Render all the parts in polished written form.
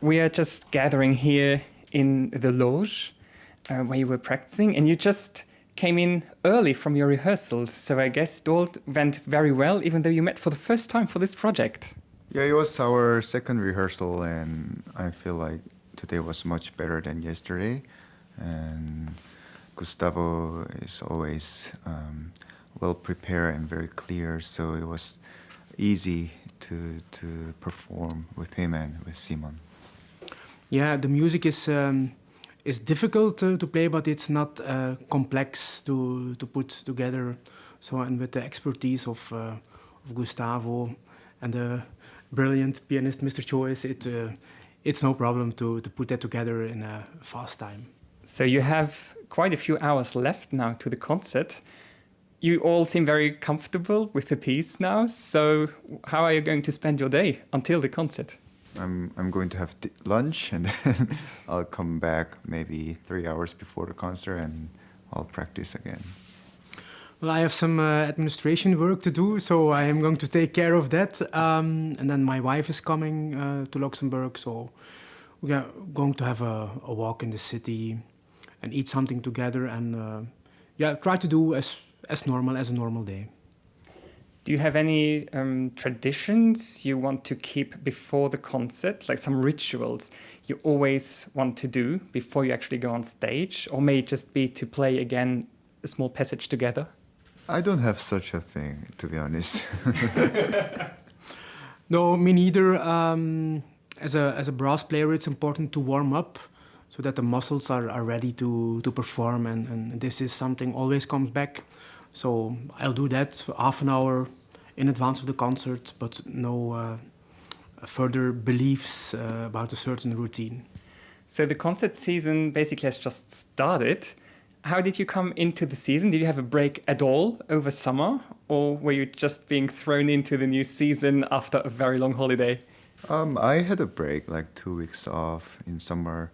We are just gathering here in the loge where you were practicing, and you just came in early from your rehearsals, so I guess it all went very well, even though you met for the first time for this project. Yeah, it was our second rehearsal, and I feel like today was much better than yesterday. And Gustavo is always well prepared and very clear, so it was easy to perform with him and with Simon. Yeah, the music is difficult to play, but it's not complex to put together. So, and with the expertise of Gustavo and the brilliant pianist Mr. Choice, it's no problem to put that together in a fast time. So you have quite a few hours left now to the concert. You all seem very comfortable with the piece now. So how are you going to spend your day until the concert? I'm going to have lunch, and then I'll come back maybe 3 hours before the concert, and I'll practice again. Well, I have some administration work to do, so I am going to take care of that. And then my wife is coming to Luxembourg, so we are going to have a walk in the city and eat something together, and try to do as normal as a normal day. Do you have any traditions you want to keep before the concert, like some rituals you always want to do before you actually go on stage, or may it just be to play again a small passage together? I don't have such a thing, to be honest. No, me neither. As a brass player, it's important to warm up so that the muscles are ready to perform, and this is something always comes back. So I'll do that half an hour in advance of the concert, but no further beliefs about a certain routine. So the concert season basically has just started. How did you come into the season? Did you have a break at all over summer, or were you just being thrown into the new season after a very long holiday? I had a break, like 2 weeks off in summer.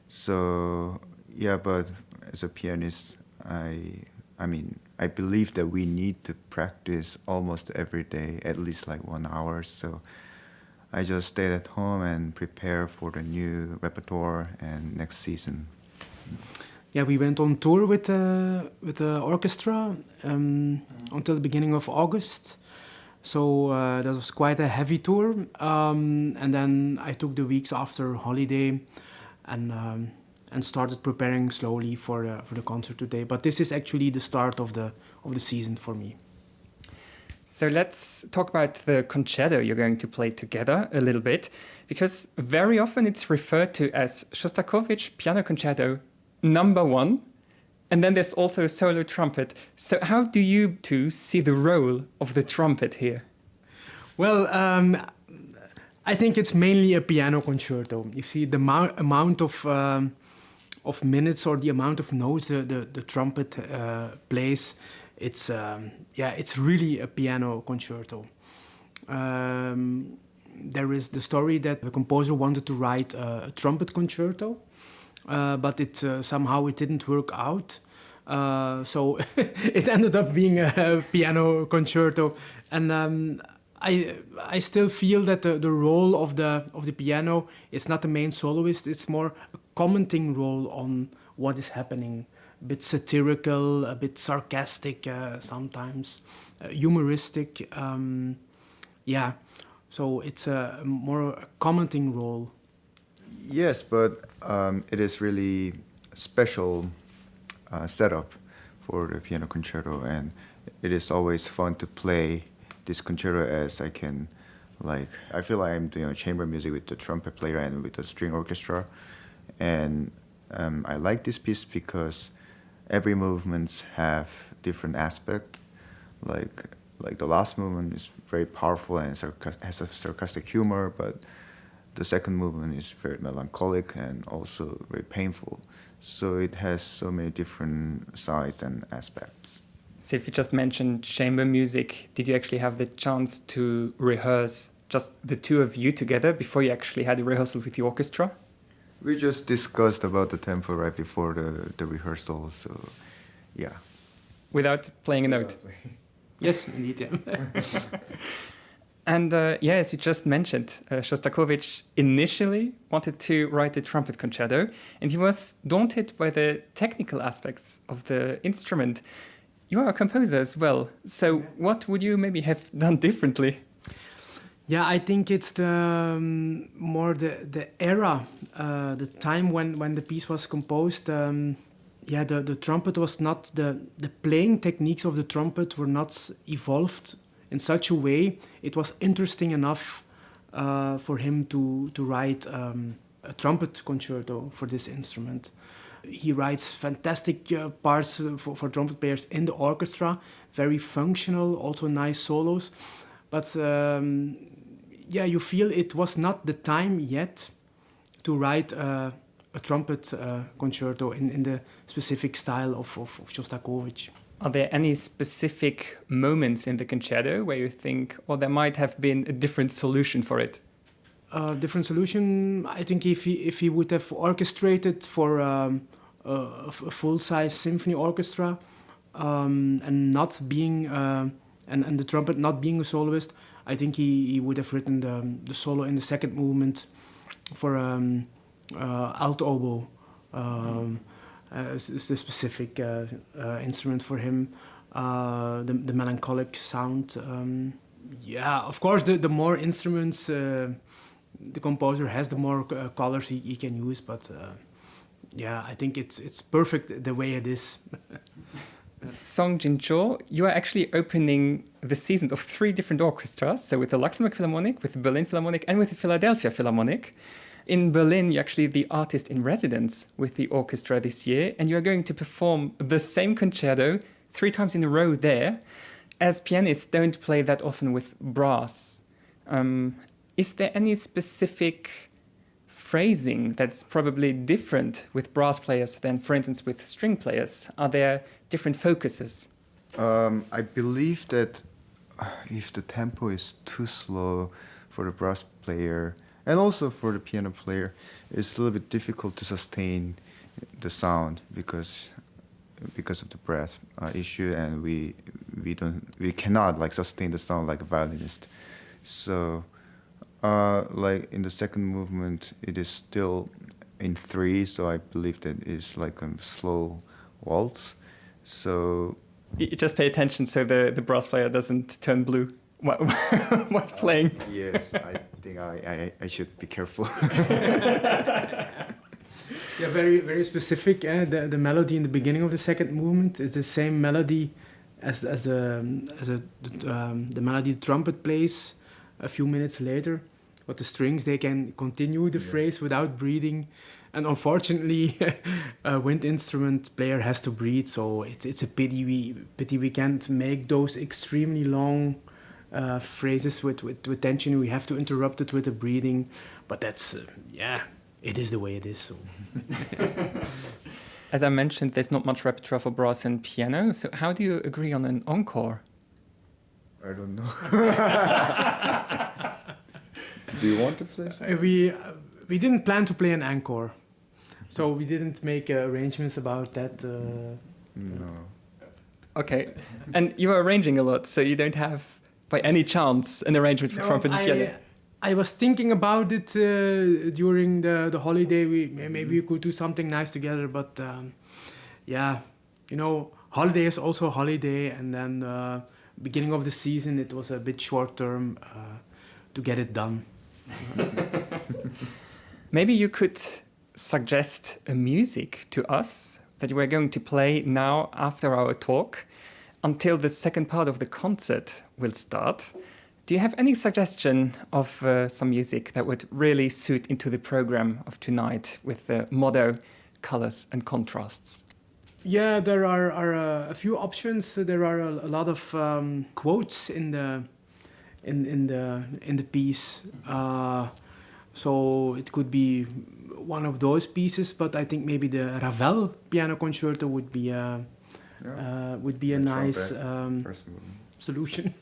So yeah, but as a pianist, I believe that we need to practice almost every day, at least like 1 hour. So I just stayed at home and prepare for the new repertoire and next season. Yeah, we went on tour with the orchestra until the beginning of August. So that was quite a heavy tour. And then I took the weeks after holiday and started preparing slowly for the concert today. But this is actually the start of the season for me. So let's talk about the concerto you're going to play together a little bit, because very often it's referred to as Shostakovich Piano Concerto number 1, and then there's also a solo trumpet. So how do you two see the role of the trumpet here? Well, I think it's mainly a piano concerto. You see, the amount of minutes or the amount of notes the trumpet plays, it's really a piano concerto. There is the story that the composer wanted to write a trumpet concerto, but somehow it didn't work out. So it ended up being a piano concerto, and I still feel that the role of the piano is not the main soloist. It's more a commenting role on what is happening, a bit satirical, a bit sarcastic, sometimes humoristic. So it's more a commenting role. Yes, but it is really a special setup for the piano concerto, and it is always fun to play this concerto as I feel like I'm doing chamber music with the trumpet player and with the string orchestra, and I like this piece because every movements have different aspect. Like the last movement is very powerful and has a sarcastic humor, but the second movement is very melancholic and also very painful. So it has so many different sides and aspects. So if you just mentioned chamber music, did you actually have the chance to rehearse just the two of you together before you actually had a rehearsal with the orchestra? We just discussed about the tempo right before the rehearsal, so yeah. Without playing a note? Yes, indeed. Yeah. And as you just mentioned, Shostakovich initially wanted to write a trumpet concerto, and he was daunted by the technical aspects of the instrument. You are a composer as well, so what would you maybe have done differently? Yeah, I think it's the more the era, the time when the piece was composed. The trumpet was not the playing techniques of the trumpet were not evolved in such a way. It was interesting enough for him to write a trumpet concerto for this instrument. He writes fantastic parts for trumpet players in the orchestra, very functional, also nice solos. But you feel it was not the time yet to write a trumpet concerto in the specific style of Shostakovich. Are there any specific moments in the concerto where you think, or there might have been a different solution for it? Different solution, I think if he would have orchestrated for a full-size symphony orchestra and not being and the trumpet not being a soloist, I think he would have written the solo in the second movement for alto oboe. It's the specific instrument for him, the melancholic sound. Of course, the more instruments the composer has, the more colors he can use. But I think it's perfect the way it is. Song Jin-cho, you are actually opening the seasons of 3 different orchestras, so with the Luxembourg Philharmonic, with the Berlin Philharmonic, and with the Philadelphia Philharmonic. In Berlin, you're actually the artist in residence with the orchestra this year, and you're going to perform the same concerto 3 times in a row there. As pianists don't play that often with brass. Is there any specific phrasing that's probably different with brass players than, for instance, with string players? Are there different focuses? I believe that if the tempo is too slow for the brass player and also for the piano player, it's a little bit difficult to sustain the sound because of the breath issue, and we cannot like sustain the sound like a violinist. So like in the second movement, it is still in 3, so I believe that it's like a slow waltz. So You just pay attention so the brass player doesn't turn blue while playing. Yes, I think I should be careful. Very very specific. The melody in the beginning of the second movement is the same melody as the melody the trumpet plays a few minutes later. But the strings, they can continue the phrase without breathing. And unfortunately, a wind instrument player has to breathe, so it's a pity we can't make those extremely long phrases with tension. We have to interrupt it with the breathing, but that's it is the way it is. So. As I mentioned, there's not much repertoire for brass and piano. So how do you agree on an encore? I don't know. Do you want to play something? We didn't plan to play an encore, so we didn't make arrangements about that. No. Okay, and you are arranging a lot, so you don't have, by any chance, an arrangement for trumpet and piano? I was thinking about it during the holiday. Maybe we could do something nice together, but holiday is also a holiday, and then beginning of the season, it was a bit short term to get it done. Maybe you could suggest a music to us that we're going to play now after our talk until the second part of the concert will start. Do you have any suggestion of some music that would really suit into the program of tonight with the motto, colors and contrasts? Yeah, there are a few options. There are a lot of quotes in the piece. So it could be one of those pieces, but I think maybe the Ravel piano concerto would be a nice solution.